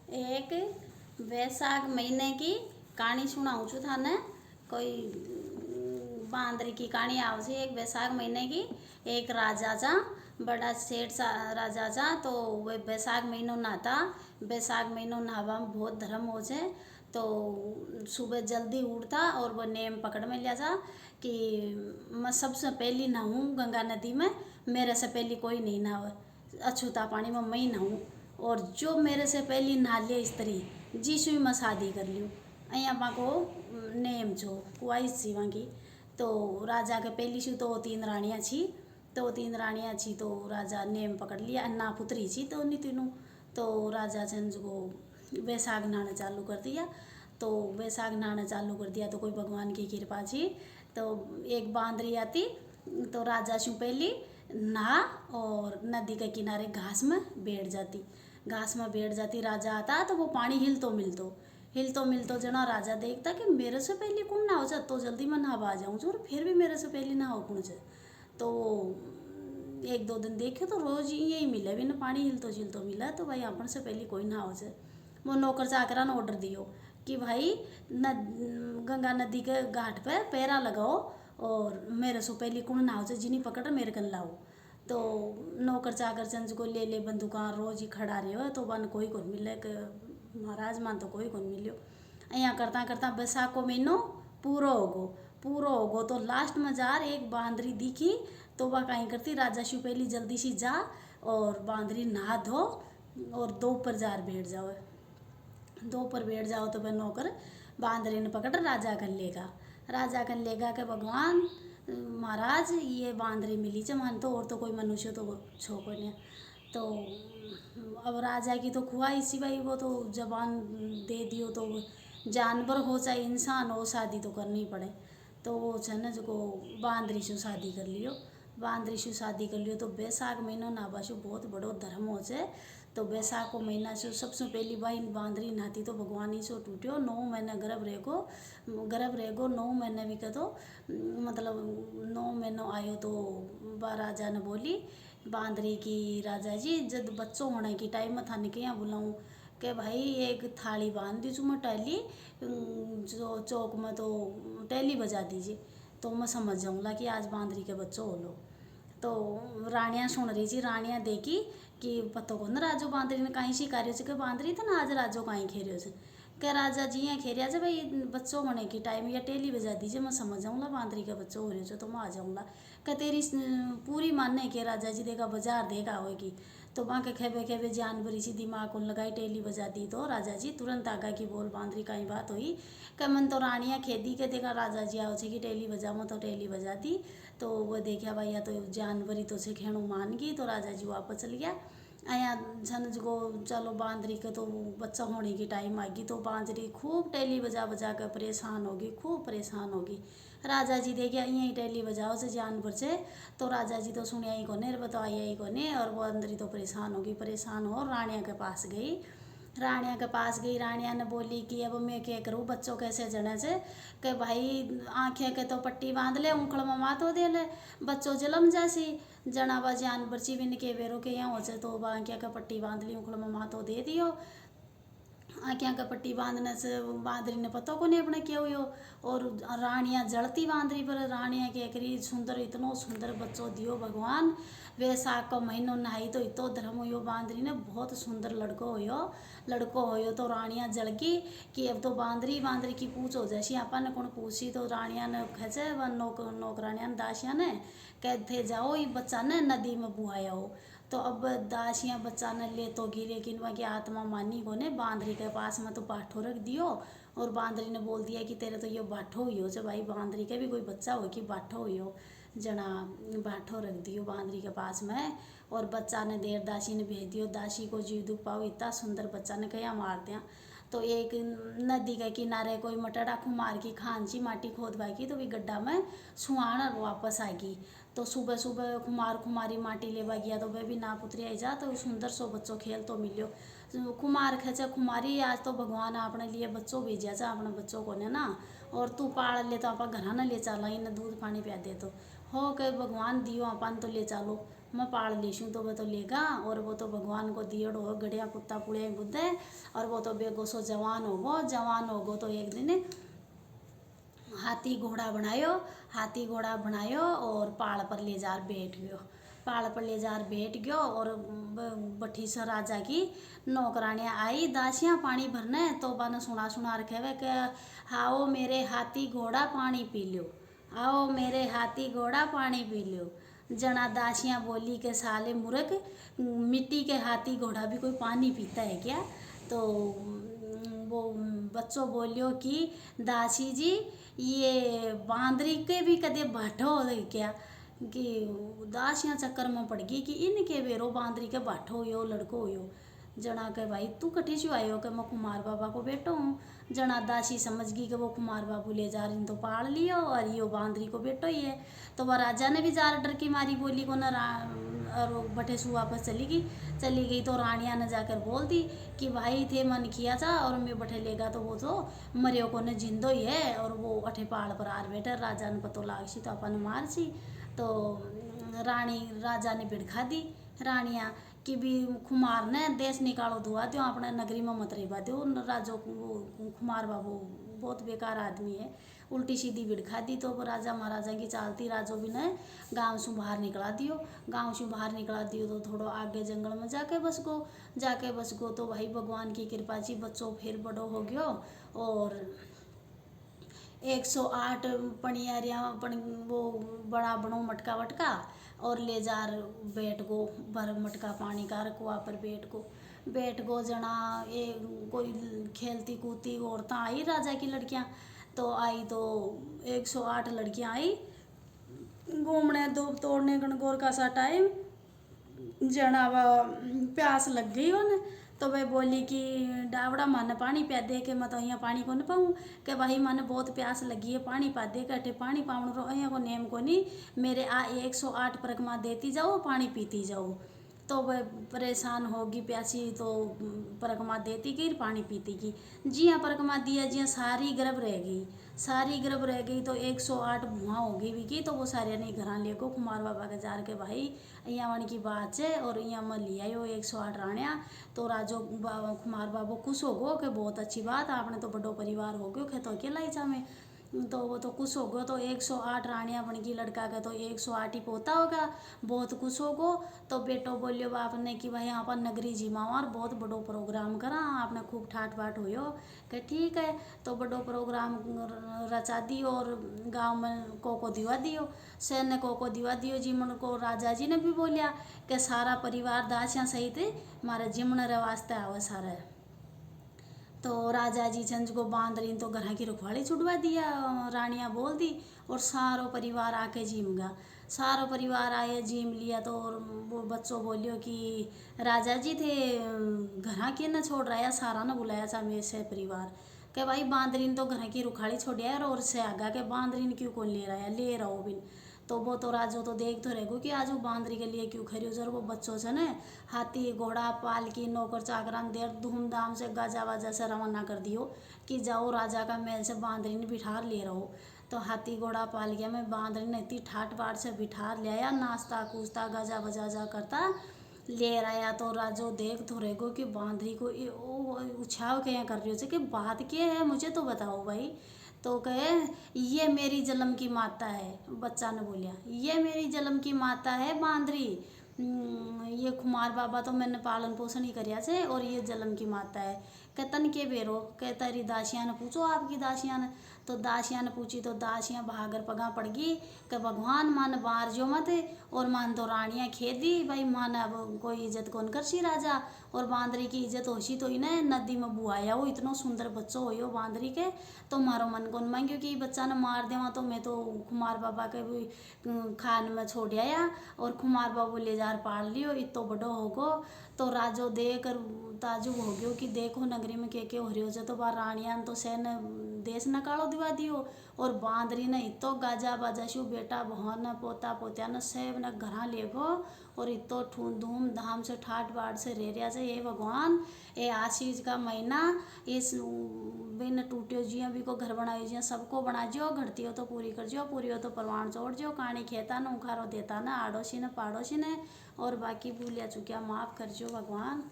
एक वैशाख महीने की कहानी सुनाऊँ छु थाने। कोई बांदरी की कहानी आव छे। एक वैशाख महीने की एक राजा चा, बड़ा सेठ सा राजा चा। तो वे वैशाख महीनों नहाता। वैशाख महीनों नहावा में बहुत धर्म हो छे। तो सुबह जल्दी उठता और वो नेम पकड़ में लिया जा कि मैं सबसे पहली नहाऊँ गंगा नदी में, मेरे से पहली कोई नहीं नहावे, अछूता पानी में मैं ही नहाऊँ। और जो मेरे से पहली नहा ले स्त्री जिसु मैं शादी कर लियो। अँ को नेम छो ख्वाहिश छी वहाँ की। तो राजा के पहली शू तो तीन रानियाँ छी। तो तीन रानियाँ छी तो राजा नेम पकड़ लिया, अन्ना पुत्री छी तो नहीं तीनों। तो राजा चंद को वैशाख नहाना चालू कर दिया। तो वैशाख नहाना चालू कर दिया तो कोई भगवान की कृपा छी। तो एक बांदरी आती तो राजा शू पहली नहा और नदी के किनारे घास में बैठ जाती। घास में बैठ जाती, राजा आता तो वो पानी हिलतो मिलतो जना राजा देखता कि मेरे से पहले कौन नहाओ जा, तो जल्दी मैं नहावा आ जाऊँ और फिर भी मेरे से पहले नहाओ कौन से। तो एक दो दिन देखे तो रोज यही मिले भी ना, पानी हिलतो मिला। तो भाई अपन से पहले कोई नहाओ से। वो नौकर चाकरा ने ऑर्डर दियो कि भाई गंगा नदी के घाट पे पैरा लगाओ और मेरे से पहले कौन नहाओ से जिन्हें पकड़ मेरे कन लाओ। तो नौकर चाकर चंद को ले ले बंदूका रोज ही खड़ा रहे हो। तो वन कोई कौन मिले कि महाराज मान तो कोई कौन मिलो। यहाँ करता करता बैसाख को महीनो पूरा होगो तो लास्ट में जार एक बांदरी दिखी। तो वह कहीं करती राजा शू पहली जल्दी सी जा और बांदरी नहा धो और दो पर जार बैठ जाओ। दो पर बैठ जाओ तो वह नौकर बांदरी ने पकड़ राजा कन लेगा के भगवान महाराज ये बांदरी मिली चे मान तो, और तो कोई मनुष्य तो छो को नहीं। तो अब राजा की तो ख्वाहिश सी भाई, वो तो जबान दे दियो तो जानवर हो चाहे इंसान हो शादी तो करनी पड़े। तो वो छे जो बांदरी से शादी कर लियो। तो बैसाख महीनों नाबाशु बहुत बड़ो धर्म हो छे। तो बैसाख को महीना से सबसे पहली बाई बांदरी नहाती तो भगवान ही सो टूटो 9 महीने गर्भ रहेगो 9 महीने भी कह तो मतलब 9 महीनों आयो। तो बा राजा ने बोली बांदरी की राजा जी जब बच्चों होने की टाइम में थाने के यहाँ बुलाऊँ कि भाई एक थाली बांध दीजिए मैं टैली जो चौक में तो टैली बजा दीजिए तो मैं समझ जाऊँगा कि आज बांदरी के बच्चों हो लो। तो रानियाँ सुन रही थी, रानियाँ देखी कि पतो को ना राजो बांदरी ने कहीं शिकारियों से कि बांदरी था ना आज राजो कहीं खेरियो से क्या राजा जी यहाँ खेरिया से भाई बच्चों होने की टाइम या टेली बजा दीजिए मैं समझ जाऊँगा बांदरी का बच्चों हो रहे हो तो मैं आ जाऊँगा। क्या तेरी पूरी मानने के राजा जी देखा बाजार देखा होगी। तो वहाँ के खेबे खेबे जानवरी सी दिमाग को लगाई टेली बजा दी तो राजा जी तुरंत आगा की बोल बांदरी का ही बात हुई कि मन तो रानियाँ खेदी के देखा राजा जी आओ छे कि टेली बजाओ तो टेली बजा दी। तो वो देखा भाई या तो जानवरी तो से खेणु मान गई। तो राजा जी वापस चल गया। आया झनझ को चलो बांदरी के तो बच्चा होने की टाइम आ गई। तो बांदरी खूब टेली बजा बजा कर खूब परेशान होगी। राजा जी देखिए यहीं टेली बजाओ से जानवर से। तो राजा जी तो सुनिया ही कोने बताया ही कोने और वो अंदर ही तो परेशान हो रानिया के पास गई। रानिया ने बोली कि अब मैं क्या करूँ बच्चों कैसे जने से कि भाई आँखें के तो पट्टी बांध ले उंखड़ में मात हो दे ले बच्चों जलम जासी जनावा जानवर ची बिन के बेरो के यहाँ हो जाए। तो आँखें का पट्टी बांध ली उंखड़ में मात हो दे दियो। आँखें का पट्टी बांधने से बांदरी ने पता को नहीं अपने क्या हुई। और रानियाँ जलती बांदरी पर रानियाँ के करी सुंदर इतनो सुंदर बच्चों दियो भगवान। वैशाख का महीनों नहाई तो इतो धर्म हुयो बांदरी ने बहुत सुंदर लड़को होयो। तो रानियाँ जल गई कि अब तो बांदरी की पूछ हो जैसी अपन ने कौन पूछी। तो रानियाँ ने खचे व नौकरानियाँ दासियाँ ने कहते जाओ ये बच्चा ने नदी में बुहाया हो। तो अब दासियाँ बच्चा ने ले तो गी लेकिन वह की आत्मा मानी को ने बांदरी के पास में तो बाठो रख दियो। और बांदरी ने बोल दिया कि तेरे तो ये बाठो हुई हो भाई बांदरी के भी कोई बच्चा हो कि बाठो हुई हो जना बाठो रख दियो बांदरी के पास में। और बच्चा ने देर दासी ने भेज दियो। दासी को जीव दुख पाओ इतना सुंदर बच्चा ने कया मार दिया। तो एक नदी के किनारे कोई मटड़ा खुमार की खांची माटी खोद बाकी तो भी गड्ढा में सुहान और वापस आ गई। तो सुबह सुबह खुमारी माटी लेवा गया तो वह भी ना पुतरी आई जा। तो सुंदर सो बच्चों खेल तो मिलियो। कुमार खेचा खुमारी आज तो भगवान अपने लिए बच्चों भेजा जा अपने बच्चों को ने ना और तू पाल ले तो आप घर ना ले चला इन दूध पानी पिया दे तो हो के भगवान दियो अपन तो ले चलो। मैं पाल लीशूँ तो वो तो लेगा, और वो तो भगवान को दियड़ हो गड़िया पुत्ता पुड़िया बुद्धे, और वो तो बेगो सो जवान होगो तो एक दिन हाथी घोड़ा बनायो, हाथी घोड़ा बनायो और पहाड़ पर ले जार बैठ गयो, पहाड़ पर ले जार बैठ गयो। और बठी से राजा की नौकरानियाँ आई दासियाँ पानी भरने, तो बन सुना रखे वे के आओ मेरे हाथी घोड़ा पानी पी लो, आओ मेरे हाथी घोड़ा पानी पी लो। जना दासियाँ बोली के साले मूर्ख, मिट्टी के हाथी घोड़ा भी कोई पानी पीता है क्या? तो वो बच्चों बोलियो कि दासी जी ये बांदरी के भी कदे भाठो हो क्या, कि दासियाँ चक्कर में पड़ गई कि इनके बेरो बांदरी के भाठो हो लड़को हो। जना के भाई तू कठी चु आयो के मैं कुमार बाबा को बेटो हूँ। जना दासी समझ गई कि वो कुमार बाबू ले जा रही तो पाड़ लियो और यो बांदरी को बेटो ही है। तो वह राजा ने भी जार डर की मारी बोली को न और बटे सु वापस चली गई। तो रानिया ने जाकर बोल दी कि भाई थे मन किया था और मैं बटे लेगा तो वो तो मरियो को ने जिंदो ही है, और वो अठे पहाड़ पर आर बैठे। राजा ने पतो लाग सी तो अपन मार सी। तो रानी राजा ने भिड़खा दी रानिया कि भी खुमार ने देश निकालो दुआ दो, अपने नगरी में मत रही दो। राजो खुमार बाबू बहुत बेकार आदमी है, उल्टी सीधी भिड़खा दी। तो राजा महाराजा की चालती राजो भी ने गाँव से बाहर निकला दियो, गाँव से बाहर निकला दियो। तो थोड़ो आगे जंगल में जाके बस गो। तो भाई भगवान की कृपा जी बच्चों फिर बड़ो हो गयो, और 108 पनियारियाँ वो बड़ा बनो मटका वटका और ले जार बैठ गो, भर मटका पानी का कुआ पर बैठ गो। जना ये कोई खेलती कूदती औरतें आई, राजा की लड़कियां तो आई, तो 108 लड़कियां आई घूमने धूप तोड़ने गणगौर का सा टाइम। जना प्यास लग गई उन्हें, तो वह बोली कि डावड़ा मन पानी प्या दे के, मैं तो यहाँ पानी को नहीं पाऊँ कि भाई मन बहुत प्यास लगी है, पानी पा दे के पानी पाउन रो यहाँ को नेम को नहीं, मेरे 108 परकमा देती जाओ पानी पीती जाओ। तो वह परेशान होगी प्यासी, तो परकमा देती गई पानी पीती गई। जी हाँ परकमा दिया जी हाँ, सारी गर्भ रह गई। तो 108 भुआ होगी भी की। तो वो सारे ने घर ले को कुमार बाबा के जार के भाई यहाँ वन की बात है, और यहाँ में लिया यो 108 रानिया। तो राजो कुमार बाबू खुश हो गो कि बहुत अच्छी बात, आपने तो बड़ो परिवार हो गयो खेतो अकेला ही में। तो वो तो खुश हो गो। तो 108 रानियाँ बन गई, लड़का का तो 108 ही पोता होगा, बहुत खुश हो गो। तो बेटो बोलियो बाप ने कि भाई यहाँ पर नगरी जिमावा और बहुत बड़ो प्रोग्राम करा, आपने खूब ठाट बाट होयो कि ठीक है। तो बड़ो प्रोग्राम रचा दी और गांव में कोको दिवा दियो, शहर ने कोको दिवा दियो। जिमन को राजा जी ने भी बोलिया कि सारा परिवार दासियाँ सहित मारे जिमन रे वास्ते आवे सारे। तो राजा जी चंद को बांध रही तो घर की रखवाली छुड़वा दिया, रानियाँ बोल दी, और सारो परिवार आके जिम गया। सारो परिवार आए जिम लिया। तो वो बच्चों बोलियो कि राजा जी थे घर के न छोड़ रहा है, सारा न बुलाया था मेरे से परिवार के भाई बांदरीन तो घर की रुखाड़ी छोड़िया और से आगा के बांदरीन क्यों कौन ले रहा है, ले रहो बिन। तो वो तो राजो तो देख तो रहेगो कि आज वो बांदरी के लिए क्यों खरी जर वो बच्चों से न हाथी घोड़ा पालकी नौकर चाकरान देर धूमधाम से गाजा वाजा से रवाना कर दियो कि जाओ राजा का महल से बांदरी ने बिठार ले रहो। तो हाथी घोड़ा पाल गया में बांदरी ने इतनी ठाट बाट से बिठार ले आया, नाश्ता कूचता गाजा बजा करता ले आया। तो राजो देख तो रहेगो कि बांदरी को उछाव क्या कर रही हो कि बात क्या है मुझे तो बताओ भाई। तो कहे ये मेरी जन्म की माता है, बच्चा ने बोलिया ये मेरी जन्म की माता है बांदरी, ये कुमार बाबा तो मैंने पालन पोषण ही करिया से और ये जन्म की माता है। कहतन के बेरो कहता री दासिया ने पूछो आपकी दासिया ने। तो दासिया ने पूछी तो दासियाँ भागर पगा पड़ गई कि भगवान मान बाहर जो मत, और मान तो रानियाँ खेदी भाई मान अब कोई इज्जत कौन कर सी राजा, और बांदरी की इज्जत होशी तो इन्हें नदी में बुआया वो इतनो सुंदर बच्चो हो बांदरी के। तो मारो मन कौन मांग्यो कि बच्चा ने मार देवा, तो मैं तो कुमार बाबा के भी खान में छोड़ आया और कुमार बाबू ले जार पाल लियो इतो बड़ो होगो। तो राजो देख कर ताजुब हो गयो कि देखो नगरी में के हो रही हो। तो बार रानिया तो सैन देश नकालो दिवा दियो, और बांदरी ने इतो गाजा बाजा शू बेटा बहन पोता पोत्या न सब न घर ले गो और इतो धूमधाम से ठाट बाट से रह रहा है। ये भगवान ये आशीष का महीना इस बिन टूटियो जियो भी को घर बनाई जियो सबको बना जियो, घड़ती हो तो पूरी कर जियो, पूरी हो तो परवान छोड़ जियो, कहानी खेता न उखारो देता न आड़ोसी न पाड़ोसी ने, और बाकी भूलिया चुकिया माफ कर जियो भगवान।